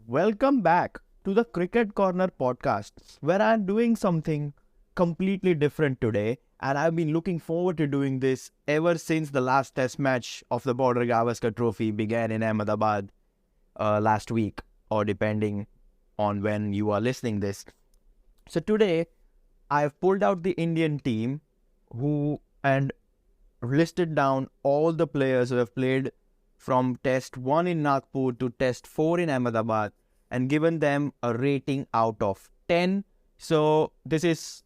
Welcome back to the Cricket Corner podcast, where I'm doing something completely different today, and I've been looking forward to doing this ever since the last test match of the Border-Gavaskar Trophy began in Ahmedabad last week, or depending on when you are listening this. So today, I've pulled out the Indian team and listed down all the players who have played from Test 1 in Nagpur to Test 4 in Ahmedabad and given them a rating out of 10. So this is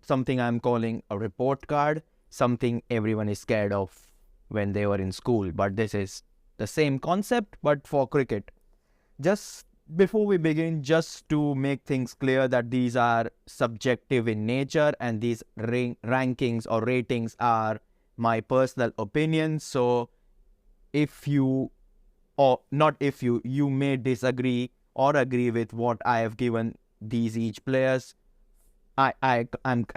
something I'm calling a report card, something everyone is scared of when they were in school. But this is the same concept, but for cricket. Just before we begin, just to make things clear that these are subjective in nature and these rankings or ratings are my personal opinion. So if you, or not if you may disagree or agree with what I have given these each players. I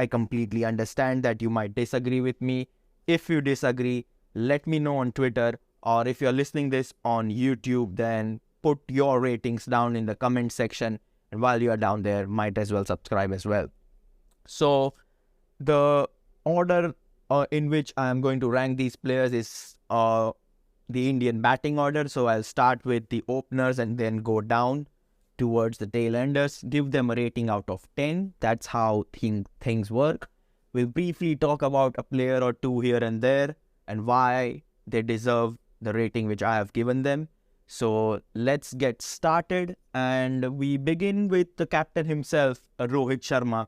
completely understand that you might disagree with me. If you disagree, let me know on Twitter, or if you're listening this on YouTube, then put your ratings down in the comment section, and while you are down there, might as well subscribe as well. So the order in which I am going to rank these players is the Indian batting order. So I'll start with the openers and then go down towards the tail enders, give them a rating out of 10. That's how things work. We'll briefly talk about a player or two here and there and why they deserve the rating which I have given them. So let's get started, and we begin with the captain himself, Rohit Sharma.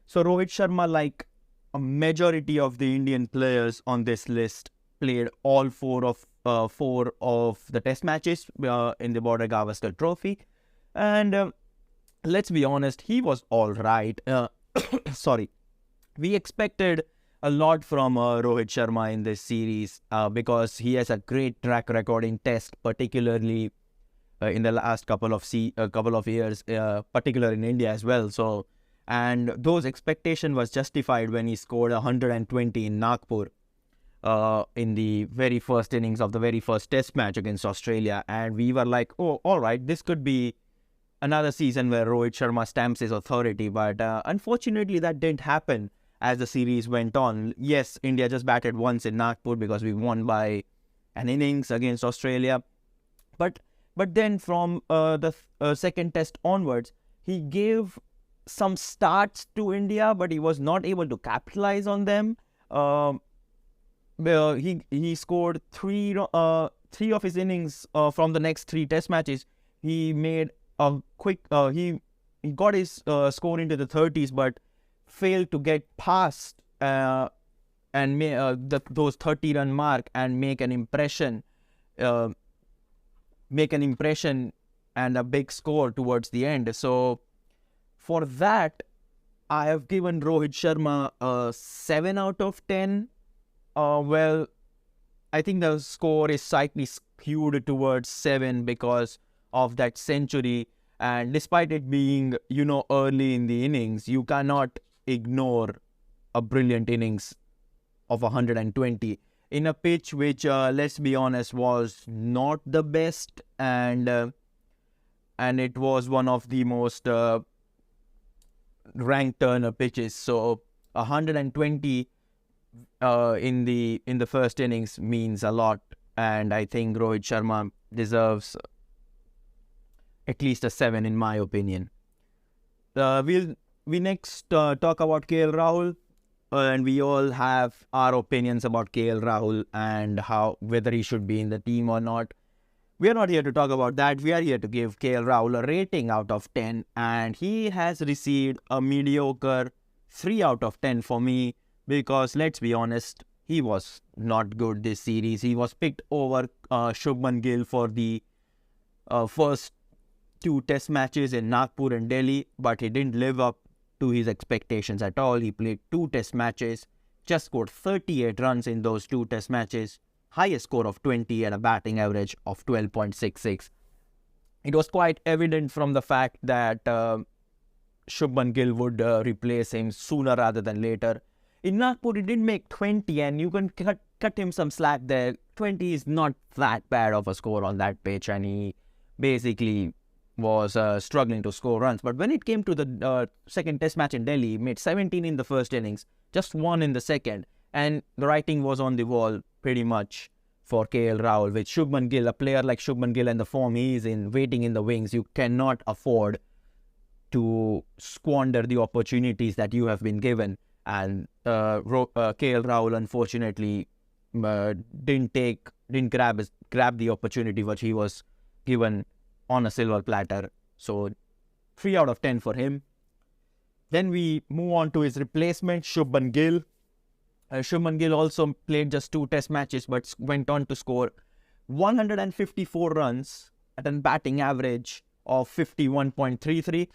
So Rohit Sharma, like a majority of the Indian players on this list, played all four of the test matches in the Border-Gavaskar Trophy. And let's be honest, he was all right. Sorry. We expected a lot from Rohit Sharma in this series because he has a great track record in test, particularly in the last couple of years, particularly in India as well. So, and those expectations was justified when he scored 120 in Nagpur in the very first innings of the very first test match against Australia. And we were like, oh, all right, this could be another season where Rohit Sharma stamps his authority. But unfortunately, that didn't happen as the series went on. Yes, India just batted once in Nagpur because we won by an innings against Australia. But then from the second test onwards, he gave some starts to India, but he was not able to capitalize on them. He scored three of his innings from the next three test matches. He made a quick he got his score into the 30s, but failed to get past and those 30-run mark and make an impression and a big score towards the end. So for that, I have given Rohit Sharma a 7 out of 10. Well, I think the score is slightly skewed towards 7 because of that century. And despite it being, early in the innings, you cannot ignore a brilliant innings of 120 in a pitch which, let's be honest, was not the best, and it was one of the most ranked turner pitches. So 120 in the first innings means a lot, and I think Rohit Sharma deserves at least a 7 in my opinion. We next talk about KL Rahul, and we all have our opinions about KL Rahul and whether he should be in the team or not. We are not here to talk about that. We are here to give KL Rahul a rating out of 10, and he has received a mediocre 3 out of 10 for me because, let's be honest, he was not good this series. He was picked over Shubman Gill for the first two test matches in Nagpur and Delhi, but he didn't live up to his expectations at all. He played 2 test matches, just scored 38 runs in those 2 test matches, highest score of 20 and a batting average of 12.66. It was quite evident from the fact that Shubman Gill would replace him sooner rather than later. In Nagpur, he didn't make 20, and you can cut him some slack there. 20 is not that bad of a score on that pitch, and he basically was struggling to score runs. But when it came to the second test match in Delhi, he made 17 in the first innings, just 1 in the second. And the writing was on the wall pretty much for KL Rahul. With Shubman Gill, a player like Shubman Gill and the form he is in, waiting in the wings, you cannot afford to squander the opportunities that you have been given. And KL Rahul, unfortunately, didn't grab the opportunity which he was given on a silver platter. So 3 out of 10 for him. Then we move on to his replacement, Shubman Gill. Shubman Gill also played just 2 test matches but went on to score 154 runs at a batting average of 51.33.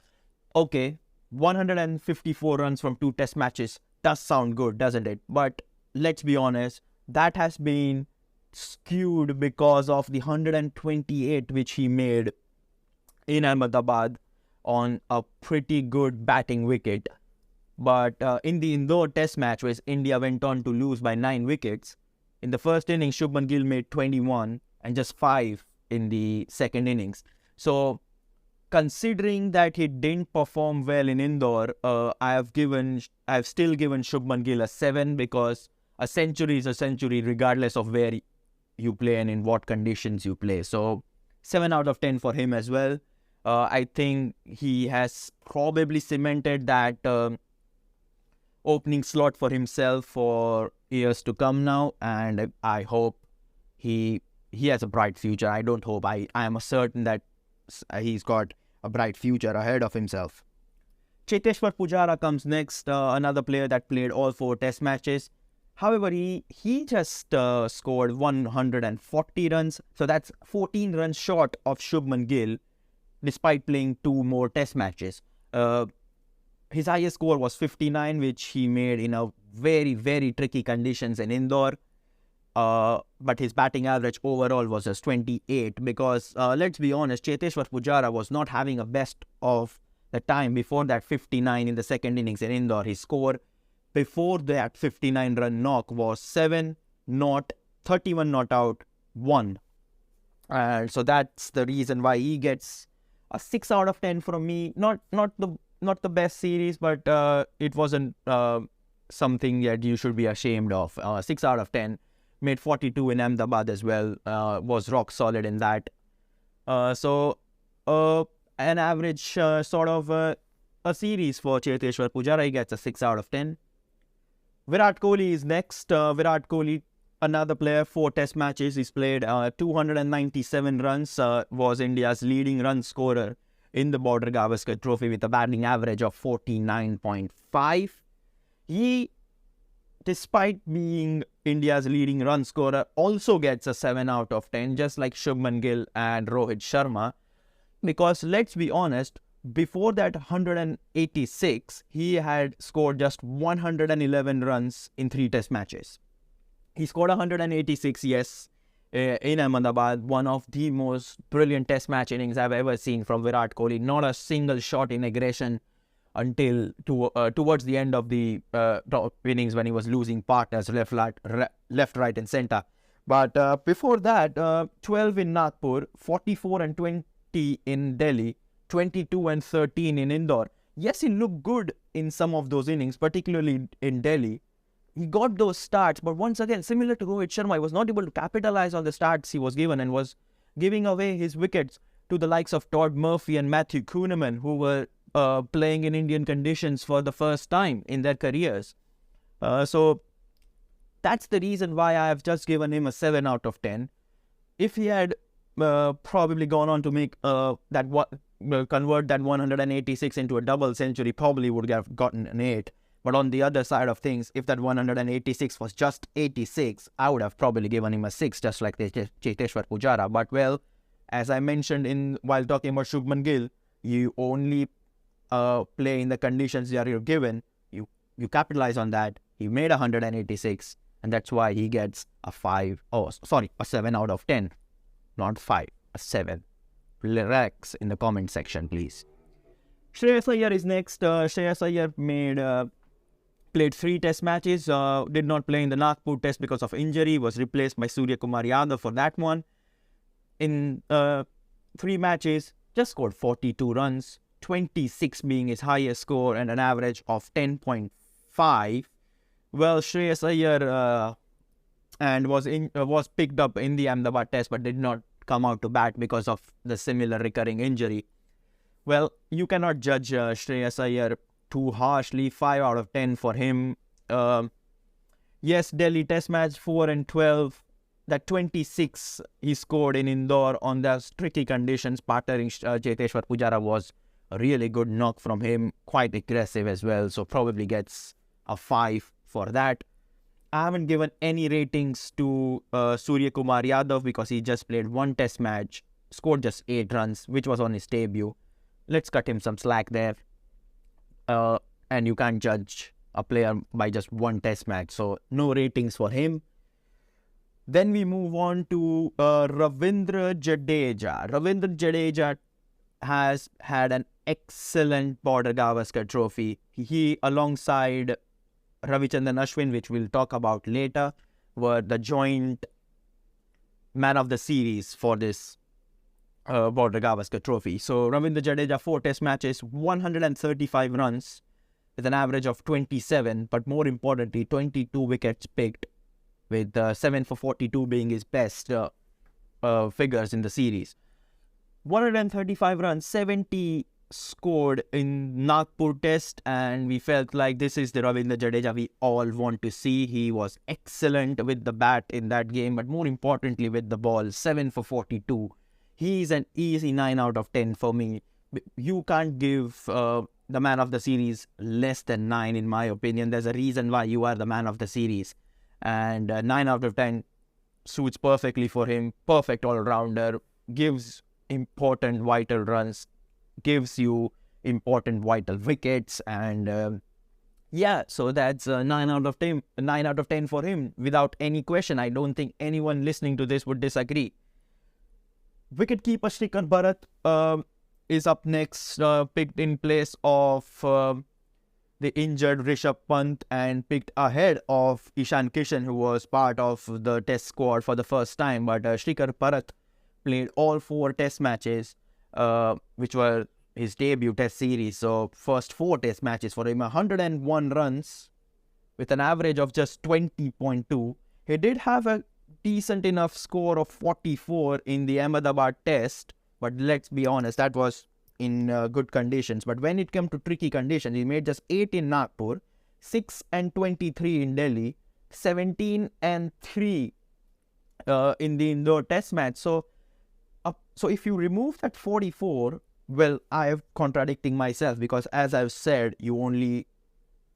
Okay, 154 runs from 2 test matches does sound good, doesn't it? But let's be honest, that has been skewed because of the 128 which he made in Ahmedabad on a pretty good batting wicket. But in the Indore test match, where India went on to lose by 9 wickets, in the first innings, Shubman Gill made 21 and just 5 in the second innings. So, considering that he didn't perform well in Indore, I have still given Shubman Gill a 7, because a century is a century regardless of where you play and in what conditions you play. So 7 out of 10 for him as well. I think he has probably cemented that opening slot for himself for years to come now, and I hope he has a bright future. I don't hope, I am certain that he's got a bright future ahead of himself. Cheteshwar Pujara comes next, another player that played all 4 test matches. However, he just scored 140 runs, so that's 14 runs short of Shubman Gill, despite playing 2 more test matches. His highest score was 59, which he made in a very, very tricky conditions in Indore. But his batting average overall was just 28, because let's be honest, Cheteshwar Pujara was not having a best of the time before that 59 in the second innings in Indore. His score before that 59-run knock was 7 not, 31 not out, 1. So that's the reason why he gets a 6 out of 10 from me. Not the best series, but it wasn't something that you should be ashamed of. 6 out of 10. Made 42 in Ahmedabad as well. Was rock solid in that. So an average sort of a series for Cheteshwar Pujara. He gets a 6 out of 10. Virat Kohli is next. Virat Kohli, another player, 4 test matches. He's played 297 runs. Was India's leading run scorer in the Border-Gavaskar Trophy with a batting average of 49.5. He, despite being India's leading run scorer, also gets a 7 out of 10, just like Shubman Gill and Rohit Sharma. Because let's be honest, before that 186, he had scored just 111 runs in 3 test matches. He scored 186, yes, in Ahmedabad, one of the most brilliant test match innings I've ever seen from Virat Kohli. Not a single shot in aggression until towards the end of the innings, when he was losing partners left, right and centre. But before that, 12 in Nagpur, 44 and 20 in Delhi, 22 and 13 in Indore. Yes, he looked good in some of those innings, particularly in Delhi. He got those starts, but once again, similar to Rohit Sharma, he was not able to capitalize on the starts he was given, and was giving away his wickets to the likes of Todd Murphy and Matthew Kuhneman, who were playing in Indian conditions for the first time in their careers. So that's the reason why I have just given him a 7 out of 10. If he had probably gone on to make convert that 186 into a double century, probably would have gotten an 8. But on the other side of things, if that 186 was just 86, I would have probably given him a 6, just like Cheteshwar Pujara. But well, as I mentioned while talking about Shubman Gill, you only play in the conditions that you're given. You capitalize on that. He made 186, and that's why he gets a 7 out of 10. Not 5, a 7. Relax in the comment section, please. Shreyas Iyer is next. Shreyas Iyer played 3 test matches. Did not play in the Nagpur test because of injury. Was replaced by Surya Kumar Yadav for that one. In 3 matches, just scored 42 runs, 26 being his highest score and an average of 10.5. Well, Shreyas Iyer and was picked up in the Ahmedabad test but did not come out to bat because of the similar recurring injury. Well, you cannot judge Shreyas Iyer too harshly. 5 out of 10 for him. Yes, Delhi test match 4 and 12. That 26 he scored in Indore on those tricky conditions, partnering Cheteshwar Pujara was a really good knock from him, quite aggressive as well, so probably gets a 5 for that. I haven't given any ratings to Surya Kumar Yadav because he just played one test match, scored just 8 runs, which was on his debut. Let's cut him some slack there. And you can't judge a player by just one test match, so no ratings for him. Then we move on to Ravindra Jadeja. Ravindra Jadeja has had an excellent Border-Gavaskar Trophy. He, alongside Ravichandran Ashwin, which we'll talk about later, were the joint man of the series for this Border-Gavaskar Trophy. So Ravindra Jadeja, 4 test matches, 135 runs with an average of 27, but more importantly, 22 wickets picked, with 7 for 42 being his best figures in the series. 135 runs, 70 scored in Nagpur test, and we felt like this is the Ravindra Jadeja we all want to see. He was excellent with the bat in that game, but more importantly with the ball. 7 for 42. He's an easy 9 out of 10 for me. You can't give the man of the series less than 9 in my opinion. There's a reason why you are the man of the series. And 9 out of 10 suits perfectly for him. Perfect all-rounder. Gives important vital runs. Gives you important vital wickets. And yeah, so that's 9 out of 10. 9 out of 10 for him. Without any question. I don't think anyone listening to this would disagree. Wicketkeeper Shrikant Bharat is up next. Picked in place of the injured Rishabh Pant and picked ahead of Ishan Kishan, who was part of the test squad for the first time. But Shrikant Bharat played all 4 test matches, which were his debut test series. So first 4 test matches for him, 101 runs with an average of just 20.2. He did have a decent enough score of 44 in the Ahmedabad test, but let's be honest, that was in good conditions. But when it came to tricky conditions, he made just 8 in Nagpur, 6 and 23 in Delhi, 17 and 3 in the Indore test match. So if you remove that 44, well, I am contradicting myself because as I've said, you only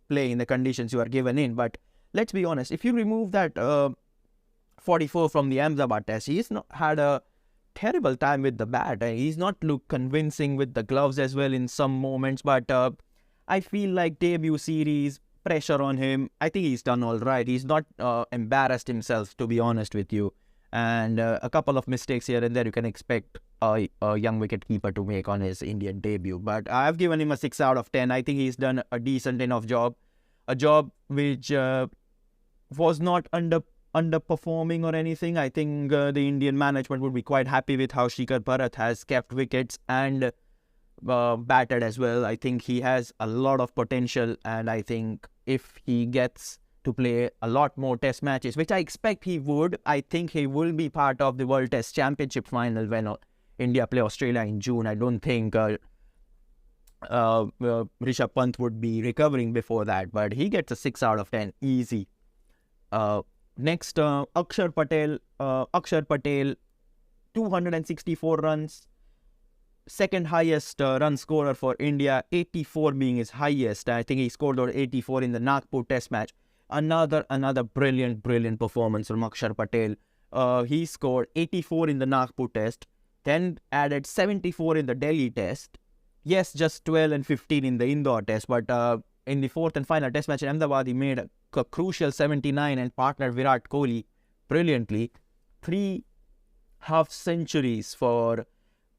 play in the conditions you are given in. But let's be honest, if you remove that 44 from the Ahmedabad test, he's not had a terrible time with the bat. He's not looked convincing with the gloves as well in some moments, but I feel like debut series, pressure on him, I think he's done all right. He's not embarrassed himself, to be honest with you. And a couple of mistakes here and there you can expect a young wicketkeeper to make on his Indian debut. But I've given him a 6 out of 10. I think he's done a decent enough job. A job which was not underperforming or anything. I think the Indian management would be quite happy with how Shrikant Bharat has kept wickets and batted as well. I think he has a lot of potential, and I think if he gets to play a lot more test matches, which I expect he would, I think he will be part of the World Test Championship final when India play Australia in June. I don't think Rishabh Pant would be recovering before that, but he gets a 6 out of 10 easy. Next, Akshar Patel, 264 runs, second highest run scorer for India, 84 being his highest. I think he scored over 84 in the Nagpur test match. Another brilliant performance from Akshar Patel. He scored 84 in the Nagpur test, then added 74 in the Delhi test. Yes, just 12 and 15 in the Indore test, but in the 4th and final test match in Ahmedabad, he made a crucial 79 and partnered Virat Kohli brilliantly. 3 half centuries for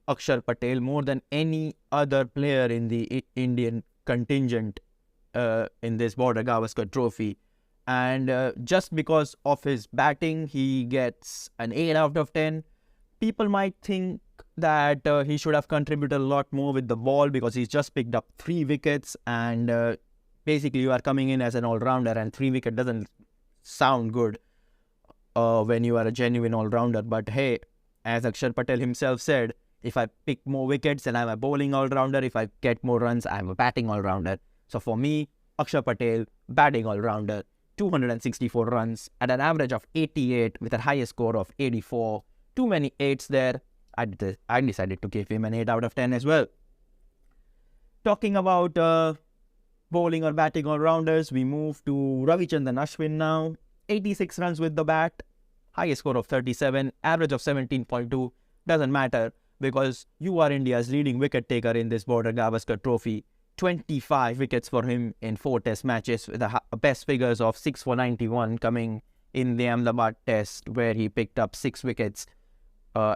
Akshar Patel, more than any other player in the Indian contingent in this Border-Gavaskar Trophy. And just because of his batting, he gets an 8 out of 10. People might think that he should have contributed a lot more with the ball because he's just picked up 3 wickets, and basically you are coming in as an all-rounder, and 3 wicket doesn't sound good when you are a genuine all-rounder. But hey, as Akshar Patel himself said, if I pick more wickets, then I'm a bowling all-rounder. If I get more runs, I'm a batting all-rounder. So for me, Akshar Patel, batting all-rounder, 264 runs at an average of 88 with a highest score of 84. Too many 8s there. I decided to give him an 8 out of 10 as well. Talking about bowling or batting all-rounders, we move to Ravichandran Ashwin now. 86 runs with the bat, highest score of 37, average of 17.2. Doesn't matter because you are India's leading wicket taker in this Border-Gavaskar Trophy. 25 wickets for him in 4 test matches with the best figures of 6 for 91 coming in the Ahmedabad test where he picked up 6 wickets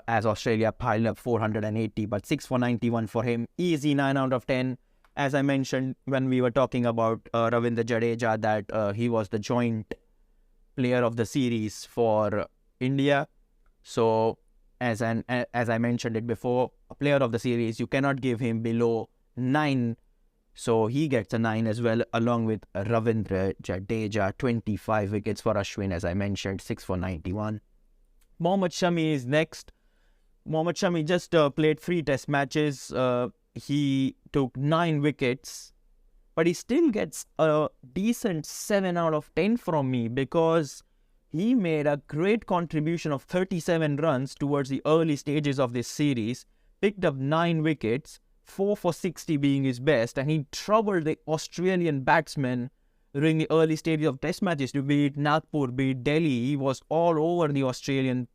as Australia piled up 480, but 6 for 91 for him. Easy 9 out of 10. As I mentioned when we were talking about Ravindra Jadeja, that he was the joint player of the series for India. So as I mentioned it before, a player of the series, you cannot give him below 9. So he gets a 9 as well, along with Ravindra Jadeja. 25 wickets for Ashwin, as I mentioned, 6 for 91. Mohammad Shami is next. Mohammad Shami just played 3 test matches. He took 9 wickets, but he still gets a decent 7 out of 10 from me because he made a great contribution of 37 runs towards the early stages of this series, picked up 9 wickets, 4 for 60 being his best, and he troubled the Australian batsmen during the early stages of test matches, to be it Nagpur, be it Delhi. He was all over the Australian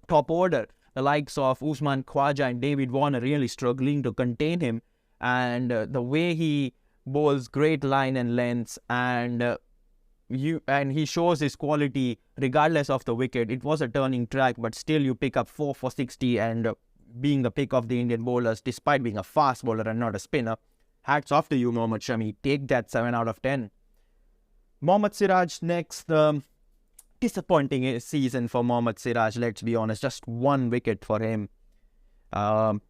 top order. The likes of Usman Khwaja and David Warner really struggling to contain him, and the way he bowls great line and lengths, and he shows his quality regardless of the wicket. It was a turning track, but still you pick up 4 for 60 and being the pick of the Indian bowlers despite being a fast bowler and not a spinner. Hats off to you, Mohammad Shami. Take that 7 out of 10. Mohammad Siraj next. Disappointing season for Mohammad Siraj, let's be honest. Just 1 wicket for him. 4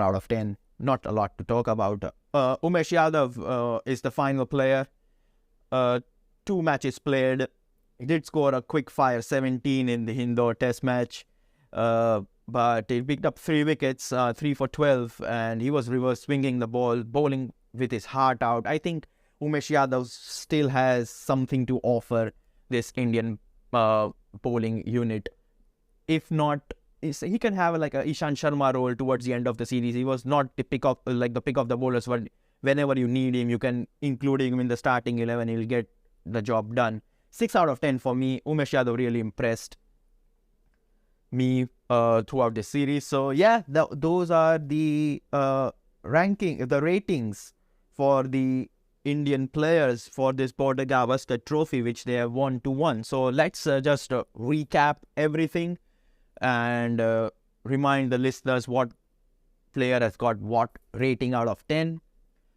out of 10. Not a lot to talk about. Umesh Yadav is the final player. 2 matches played. He did score a quick fire 17 in the Indore test match. But he picked up 3 wickets, 3 for 12, and he was reverse swinging the ball, bowling with his heart out. I think Umesh Yadav still has something to offer this Indian bowling unit. If not, he can have like a Ishan Sharma role towards the end of the series. He was not the pick of the bowlers, but whenever you need him, you can include him in the starting 11. He'll get the job done. 6 out of 10 for me. Umesh Yadav really impressed me throughout the series. So yeah, those are the ratings for the Indian players for this Border-Gavaskar Trophy, which they have won 2-1. So let's just recap everything and remind the listeners what player has got what rating out of 10.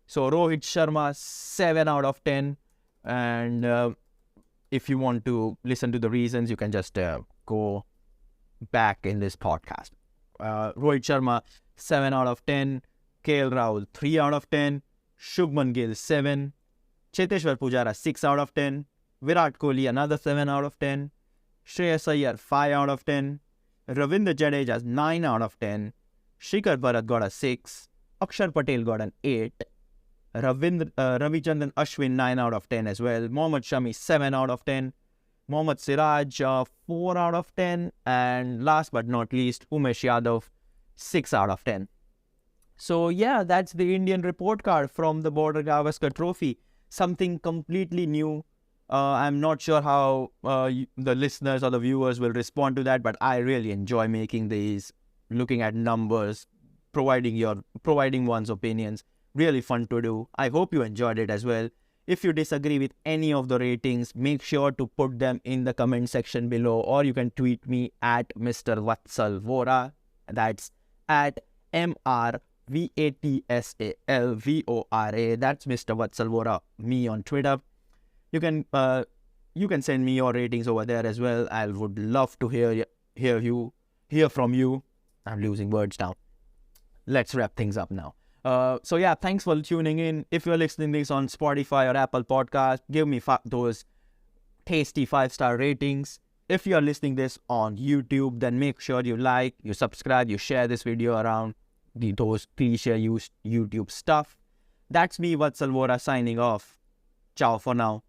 So Rohit Sharma, 7 out of 10. And if you want to listen to the reasons, you can just go back in this podcast. Rohit Sharma, 7 out of 10. KL Rahul, 3 out of 10. Shubman Gill, 7. Cheteshwar Pujara, 6 out of 10. Virat Kohli, another 7 out of 10. Shreyas Iyer, 5 out of 10. Ravindra Jadeja, 9 out of 10. Shikhar Bharat got a 6. Akshar Patel got an 8. Ravichandran Ashwin, 9 out of 10 as well. Mohammad Shami, 7 out of 10. Mohammad Siraj, 4 out of 10. And last but not least, Umesh Yadav, 6 out of 10. So yeah, that's the Indian report card from the Border-Gavaskar Trophy. Something completely new. I'm not sure how the listeners or the viewers will respond to that, but I really enjoy making these, looking at numbers, providing one's opinions. Really fun to do. I hope you enjoyed it as well. If you disagree with any of the ratings, make sure to put them in the comment section below, or you can tweet me at Mr. Vatsal Vora. That's at MR VATSALVORA. That's Mr. Vatsal Vora, me on Twitter. You can send me your ratings over there as well. I would love to hear hear from you. I'm losing words now. Let's wrap things up now. So yeah, thanks for tuning in. If you're listening this on Spotify or Apple Podcast, give me those tasty 5-star ratings. If you're listening this on YouTube, then make sure you like, you subscribe, you share this video around those cliche used YouTube stuff. That's me, Vatsal Vora, signing off. Ciao for now.